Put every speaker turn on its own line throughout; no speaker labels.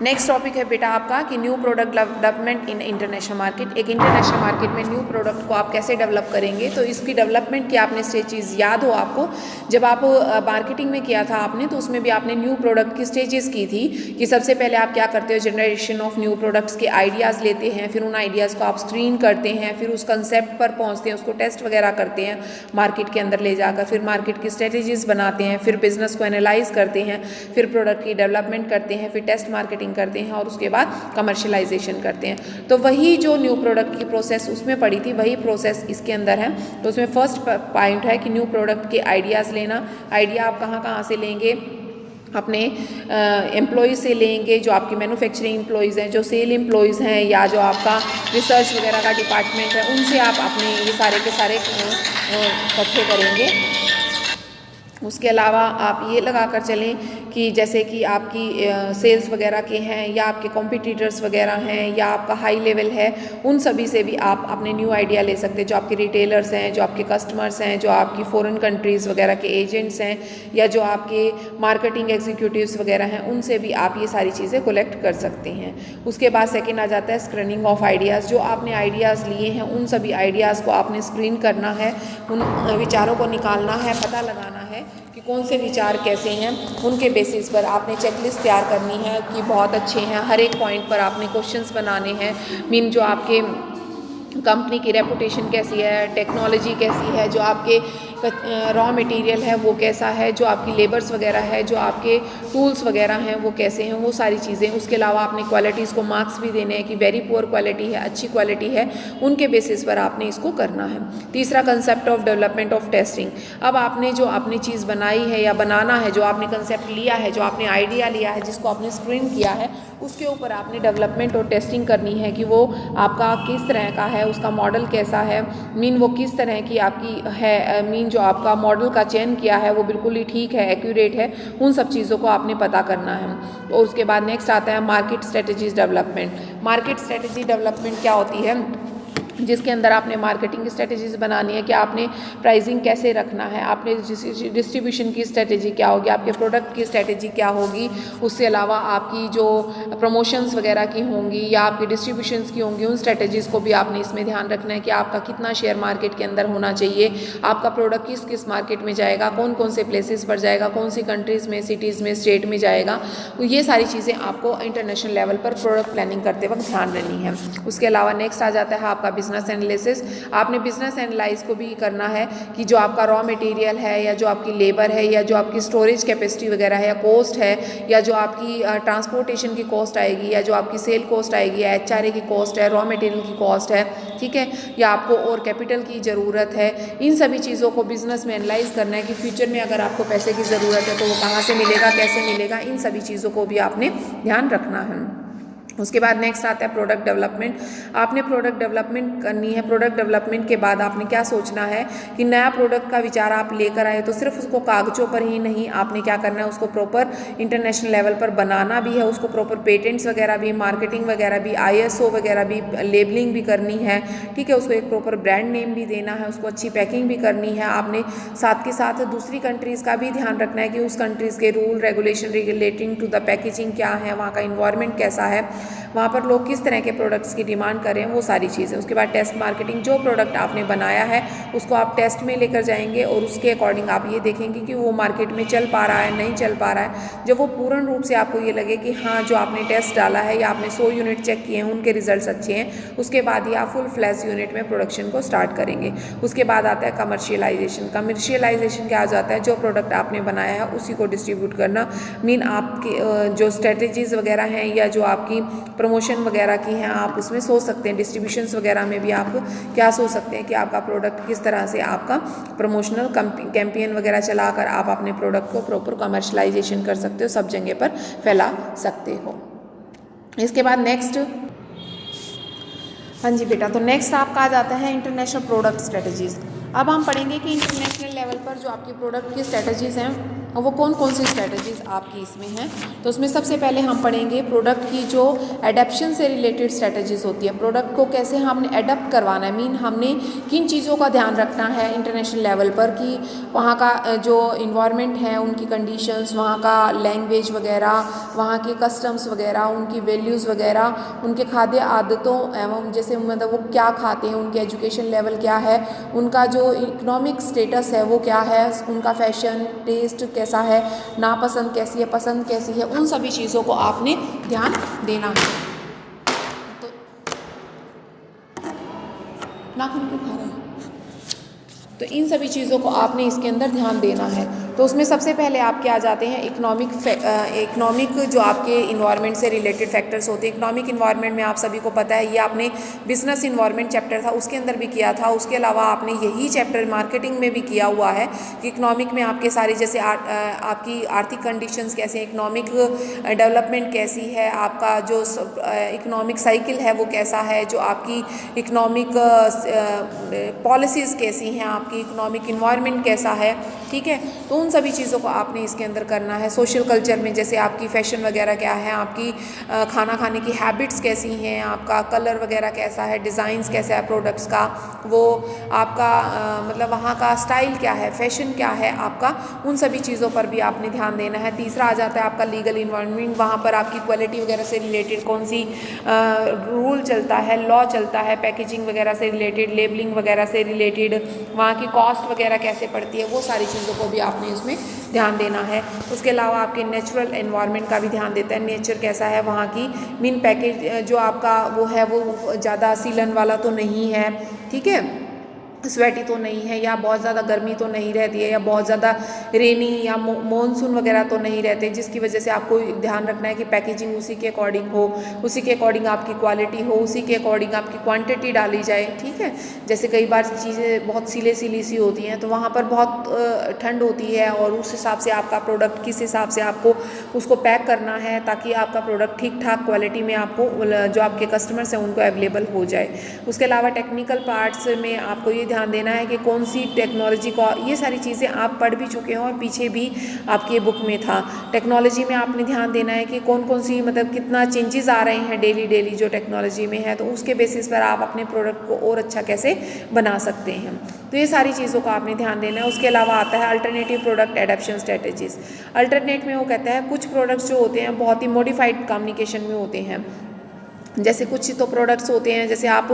Next topic है बेटा आपका कि new product development in international market. एक इंटरनेशनल मार्केट में न्यू प्रोडक्ट को आप कैसे डेवलप करेंगे, तो इसकी डेवलपमेंट की आपने स्टेजेस याद हो आपको, जब आप मार्केटिंग में किया था आपने, तो उसमें भी आपने न्यू प्रोडक्ट की स्टेजेस की थी कि सबसे पहले आप क्या करते हो, जनरेशन ऑफ न्यू प्रोडक्ट्स के आइडियाज़ लेते हैं, फिर उन आइडियाज़ को आप स्क्रीन करते हैं, फिर उस कंसेप्ट पर पहुँचते हैं, उसको टेस्ट वगैरह करते हैं मार्केट के अंदर ले जाकर, फिर मार्केट की स्ट्रेटेजीज बनाते हैं, फिर बिजनेस को एनालाइज करते हैं, फिर प्रोडक्ट की डेवलपमेंट करते हैं, फिर टेस्ट मार्केटिंग करते हैं और उसके बाद कमर्शियलाइजेशन करते हैं। तो वही जो न्यू प्रोडक्ट की प्रोसेस उसमें पड़ी थी, वही प्रोसेस इसके अंदर है। तो उसमें फर्स्ट पॉइंट है कि न्यू प्रोडक्ट के आइडियाज़ लेना। आइडिया आप कहाँ कहाँ से लेंगे, अपने एम्प्लॉयज़ से लेंगे, जो आपकी मैन्युफैक्चरिंग एम्प्लॉयज़ हैं, जो सेल एम्प्लॉयज़ हैं, या जो आपका रिसर्च वगैरह का डिपार्टमेंट है, उनसे आप अपने ये सारे के सारे इकट्ठे करेंगे। उसके अलावा आप ये लगा कर चलें कि जैसे कि आपकी सेल्स वगैरह के हैं, या आपके कॉम्पिटिटर्स वगैरह हैं, या आपका हाई लेवल है, उन सभी से भी आप अपने न्यू आइडिया ले सकते हैं। जो आपके रिटेलर्स हैं, जो आपके कस्टमर्स हैं, जो आपकी फॉरेन कंट्रीज़ वगैरह के एजेंट्स हैं, या जो आपके मार्केटिंग एग्जीक्यूटिव्स वगैरह हैं, उनसे भी आप ये सारी चीज़ें कलेक्ट कर सकते हैं। उसके बाद सेकेंड आ जाता है स्क्रीनिंग ऑफ आइडियाज़। जो आपने आइडियाज़ लिए हैं, उन सभी आइडियाज़ को आपने स्क्रीन करना है, उन विचारों को निकालना है, पता लगाना है कि कौन से विचार कैसे हैं। उनके बेसिस पर आपने चेकलिस्ट तैयार करनी है कि बहुत अच्छे हैं, हर एक पॉइंट पर आपने क्वेश्चंस बनाने हैं। मीन जो आपके कंपनी की रेपुटेशन कैसी है, टेक्नोलॉजी कैसी है, जो आपके रॉ मटेरियल है वो कैसा है, जो आपकी लेबर्स वगैरह है, जो आपके टूल्स वगैरह हैं वो कैसे हैं, वो सारी चीज़ें। उसके अलावा आपने क्वालिटीज़ को मार्क्स भी देने हैं कि वेरी पुअर क्वालिटी है, अच्छी क्वालिटी है, उनके बेसिस पर आपने इसको करना है। तीसरा concept of development of testing. अब आपने जो अपनी चीज़ बनाई है या बनाना है, जो आपने कंसेप्ट लिया है, जो आपने आइडिया लिया है, जिसको आपने स्क्रीन किया है, उसके ऊपर आपने डेवलपमेंट और टेस्टिंग करनी है कि वो आपका किस तरह का है, उसका मॉडल कैसा है, मीन वो किस तरह की आपकी है, मीन जो आपका मॉडल का चयन किया है वो बिल्कुल ही ठीक है, एक्यूरेट है, उन सब चीज़ों को आपने पता करना है। और उसके बाद नेक्स्ट आता है market strategies development. Market strategy development क्या होती है, जिसके अंदर आपने मार्केटिंग की स्ट्रेटजीज बनानी है कि आपने प्राइसिंग कैसे रखना है, आपने डिस्ट्रीब्यूशन की स्ट्रेटजी क्या होगी, आपके प्रोडक्ट की स्ट्रेटजी क्या होगी, उसके अलावा आपकी जो प्रमोशंस वगैरह की होंगी या आपकी डिस्ट्रीब्यूशंस की होंगी, उन स्ट्रेटजीज़ को भी आपने इसमें ध्यान रखना है कि आपका कितना शेयर मार्केट के अंदर होना चाहिए, आपका प्रोडक्ट किस किस मार्केट में जाएगा, कौन कौन से प्लेसेस पर जाएगा, कौन सी कंट्रीज़ में, सिटीज़ में, स्टेट में जाएगा। तो ये सारी चीज़ें आपको इंटरनेशनल लेवल पर प्रोडक्ट प्लानिंग करते वक्त ध्यान रखनी है। उसके अलावा नेक्स्ट आ जाता है आपका बिजनेस एनालिसिस। आपने बिजनेस एनालाइज को भी करना है कि जो आपका रॉ मटेरियल है, या जो आपकी लेबर है, या जो आपकी स्टोरेज कैपेसिटी वगैरह है, या कॉस्ट है, या जो आपकी ट्रांसपोर्टेशन की कॉस्ट आएगी, या जो आपकी सेल कॉस्ट आएगी, या HRA की कॉस्ट है, रॉ मटेरियल की कॉस्ट है, ठीक है, या आपको और कैपिटल की ज़रूरत है। इन सभी चीज़ों को बिजनेस में एनालाइज करना है कि फ्यूचर में अगर आपको पैसे की ज़रूरत है तो वो कहाँ से मिलेगा, कैसे मिलेगा, इन सभी चीज़ों को भी आपने ध्यान रखना है। उसके बाद नेक्स्ट आता है प्रोडक्ट डेवलपमेंट। आपने प्रोडक्ट डेवलपमेंट करनी है। प्रोडक्ट डेवलपमेंट के बाद आपने क्या सोचना है कि नया प्रोडक्ट का विचार आप लेकर आए तो सिर्फ उसको कागज़ों पर ही नहीं, आपने क्या करना है, उसको प्रॉपर इंटरनेशनल लेवल पर बनाना भी है, उसको प्रॉपर पेटेंट्स वगैरह भी, मार्केटिंग वगैरह भी, ISO वगैरह भी, लेबलिंग भी करनी है, ठीक है, उसको एक प्रॉपर ब्रांड नेम भी देना है, उसको अच्छी पैकिंग भी करनी है। आपने साथ के साथ दूसरी कंट्रीज़ का भी ध्यान रखना है कि उस कंट्रीज़ के rule regulation relating to the packaging क्या है, वहाँ का इन्वायरमेंट कैसा है, वहाँ पर लोग किस तरह के प्रोडक्ट्स की डिमांड कर रहे हैं, वो सारी चीज़ें। उसके बाद टेस्ट मार्केटिंग। जो प्रोडक्ट आपने बनाया है उसको आप टेस्ट में लेकर जाएंगे और उसके अकॉर्डिंग आप ये देखेंगे कि वो मार्केट में चल पा रहा है, नहीं चल पा रहा है। जब वो पूर्ण रूप से आपको ये लगे कि हाँ, जो आपने टेस्ट डाला है या आपने 100 यूनिट चेक किए हैं, उनके रिजल्ट्स अच्छे हैं, उसके बाद ही आप फुल फ्लैश यूनिट में प्रोडक्शन को स्टार्ट करेंगे। उसके बाद आता है कमर्शियलाइजेशन। कमर्शियलाइजेशन क्या आ जाता है, जो प्रोडक्ट आपने बनाया है उसी को डिस्ट्रीब्यूट करना। मीन आपकी जो स्ट्रेटजीज वगैरह हैं या जो आपकी प्रमोशन वगैरह की हैं, आप उसमें सोच सकते हैं। डिस्ट्रीब्यूशंस वगैरह में भी आप क्या सोच सकते हैं कि आपका प्रोडक्ट किस तरह से आपका प्रमोशनल कैंपेन वगैरह चलाकर आप अपने प्रोडक्ट को प्रॉपर कमर्शलाइजेशन कर सकते हो, सब जगह पर फैला सकते हो। इसके बाद नेक्स्ट, हाँ जी बेटा, तो नेक्स्ट आपका आ जाता है इंटरनेशनल प्रोडक्ट स्ट्रेटजीज़। अब हम पढ़ेंगे कि इंटरनेशनल लेवल पर जो आपकी प्रोडक्ट की स्ट्रेटजीज़ हैं और वो कौन कौन सी स्ट्रैटेजीज़ आपकी इसमें हैं। तो उसमें सबसे पहले हम पढ़ेंगे प्रोडक्ट की जो एडेप्शन से रिलेटेड स्ट्रैटेजीज़ होती है, प्रोडक्ट को कैसे हमने एडप्ट करवाना है, मीन हमने किन चीज़ों का ध्यान रखना है इंटरनेशनल लेवल पर कि वहाँ का जो इन्वायरमेंट है, उनकी कंडीशंस, वहाँ का लैंग्वेज वगैरह, वहाँ के कस्टम्स वगैरह, उनकी वैल्यूज़ वगैरह, उनके खाद्य आदतों एवं जैसे मतलब वो क्या खाते हैं, उनके एजुकेशन लेवल क्या है, उनका जो इकोनॉमिक स्टेटस है वो क्या है, उनका फैशन टेस्ट कैसा है, नापसंद कैसी है, पसंद कैसी है, उन सभी चीज़ों को आपने ध्यान देना है। तो नाखून क्यों खा रहे हैं? तो इन सभी चीज़ों को आपने इसके अंदर ध्यान देना है। तो उसमें सबसे पहले आपके आ जाते हैं इकोनॉमिक जो आपके इन्वायरमेंट से रिलेटेड फैक्टर्स होते हैं। इकोनॉमिक इन्वायरमेंट में आप सभी को पता है, ये आपने बिजनेस इन्वायरमेंट चैप्टर था उसके अंदर भी किया था। उसके अलावा आपने यही चैप्टर मार्केटिंग में भी किया हुआ है कि इकोनॉमिक में आपके सारी जैसे आपकी आर्थिक कंडीशंस कैसे हैं, इकोनॉमिक डेवलपमेंट कैसी है, आपका जो इकोनॉमिक साइकिल है वो कैसा है, जो आपकी इकोनॉमिक पॉलिसीज़ कैसी हैं, आपकी इकोनॉमिक इन्वायरमेंट कैसा है, ठीक है। तो उन सभी चीज़ों को आपने इसके अंदर करना है। सोशल कल्चर में जैसे आपकी फ़ैशन वगैरह क्या है, आपकी खाना खाने की हैबिट्स कैसी हैं, आपका कलर वगैरह कैसा है, डिज़ाइंस कैसा है प्रोडक्ट्स का, वो आपका मतलब वहाँ का स्टाइल क्या है, फ़ैशन क्या है आपका, उन सभी चीज़ों पर भी आपने ध्यान देना है। तीसरा आ जाता है आपका लीगल इन्वायरमेंट, वहाँ पर आपकी क्वालिटी वगैरह से रिलेटेड कौन सी रूल चलता है, लॉ चलता है, पैकेजिंग वगैरह से रिलेटेड, लेबलिंग वगैरह से रिलेटेड, वहाँ की कॉस्ट वगैरह कैसे पड़ती है, वो सारी चीज़ों को भी आपने उसमें ध्यान देना है। उसके अलावा आपके नेचुरल एनवायरनमेंट का भी ध्यान देता है, नेचर कैसा है वहाँ की, मीन पैकेज जो आपका वो है वो ज़्यादा सीलन वाला तो नहीं है, ठीक है, स्वेटी तो नहीं है, या बहुत ज़्यादा गर्मी तो नहीं रहती है, या बहुत ज़्यादा रेनी या मॉनसून वगैरह तो नहीं रहते, जिसकी वजह से आपको ध्यान रखना है कि पैकेजिंग उसी के अकॉर्डिंग हो, उसी के अकॉर्डिंग आपकी क्वालिटी हो, उसी के अकॉर्डिंग आपकी क्वांटिटी डाली जाए, ठीक है। जैसे कई बार चीज़ें बहुत सिले सिली सी होती हैं तो वहाँ पर बहुत ठंड होती है और उस हिसाब से आपका प्रोडक्ट किस हिसाब से आपको उसको पैक करना है ताकि आपका प्रोडक्ट ठीक ठाक क्वालिटी में आपको जो आपके कस्टमर्स हैं उनको अवेलेबल हो जाए। उसके अलावा टेक्निकल पार्ट्स में आपको ये ध्यान देना है कि कौन सी टेक्नोलॉजी को, ये सारी चीज़ें आप पढ़ भी चुके हैं और पीछे भी आपकी बुक में था। टेक्नोलॉजी में आपने ध्यान देना है कि कौन कौन सी मतलब कितना चेंजेस आ रहे हैं डेली जो टेक्नोलॉजी में है, तो उसके बेसिस पर आप अपने प्रोडक्ट को और अच्छा कैसे बना सकते हैं। तो ये सारी चीज़ों का आपने ध्यान देना है। उसके अलावा आता है alternative product adaptation strategies. Alternate में वो कहता है कुछ प्रोडक्ट्स जो होते हैं बहुत ही मॉडिफाइड कम्युनिकेशन में होते हैं, जैसे कुछ तो प्रोडक्ट्स होते हैं जैसे आप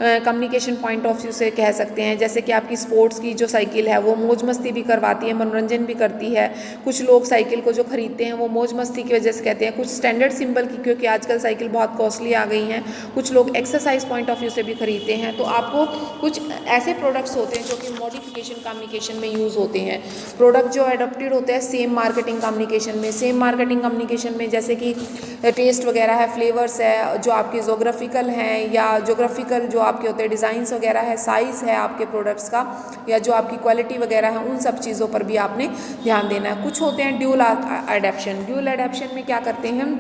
कम्युनिकेशन पॉइंट ऑफ व्यू से कह सकते हैं, जैसे कि आपकी स्पोर्ट्स की जो साइकिल है वो मौज मस्ती भी करवाती है, मनोरंजन भी करती है। कुछ लोग साइकिल को जो खरीदते हैं वो मौज मस्ती की वजह से कहते हैं, कुछ स्टैंडर्ड सिंबल की, क्योंकि आजकल साइकिल बहुत कॉस्टली आ गई हैं, कुछ लोग एक्सरसाइज पॉइंट ऑफ व्यू से भी खरीदते हैं। तो आपको कुछ ऐसे प्रोडक्ट्स होते हैं जो कि मॉडिफिकेशन कम्युनिकेशन में यूज़ होते हैं। प्रोडक्ट जो अडोप्टेड होते हैं सेम मार्केटिंग कम्युनिकेशन में, सेम मार्केटिंग कम्युनिकेशन में जैसे कि टेस्ट वगैरह है, फ्लेवर्स है, जो आपके जोग्राफिकल हैं या जोग्राफिकल जो आपके होते हैं डिज़ाइंस वगैरह है, साइज़ है आपके प्रोडक्ट्स का, या जो आपकी क्वालिटी वगैरह है, उन सब चीज़ों पर भी आपने ध्यान देना है। कुछ होते हैं ड्यूल एडेप्शन। ड्यूल एडेप्शन में क्या करते हैं,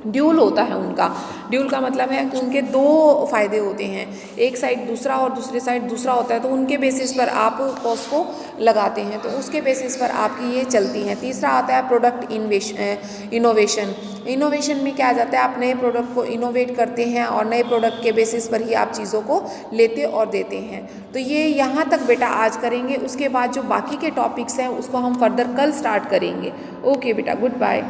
ड्यूल होता है उनका। ड्यूल का मतलब है कि उनके दो फ़ायदे होते हैं, एक साइड दूसरा और दूसरी साइड दूसरा होता है, तो उनके बेसिस पर आप कॉस्ट को लगाते हैं, तो उसके बेसिस पर आपकी ये चलती हैं। तीसरा आता है प्रोडक्ट इनोवेशन। इनोवेशन में क्या आ जाता है, आप नए प्रोडक्ट को इनोवेट करते हैं और नए प्रोडक्ट के बेसिस पर ही आप चीज़ों को लेते और देते हैं। तो ये यहाँ तक बेटा आज करेंगे, उसके बाद जो बाकी के टॉपिक्स हैं उसको हम फर्दर कल स्टार्ट करेंगे। ओके बेटा, गुड बाय।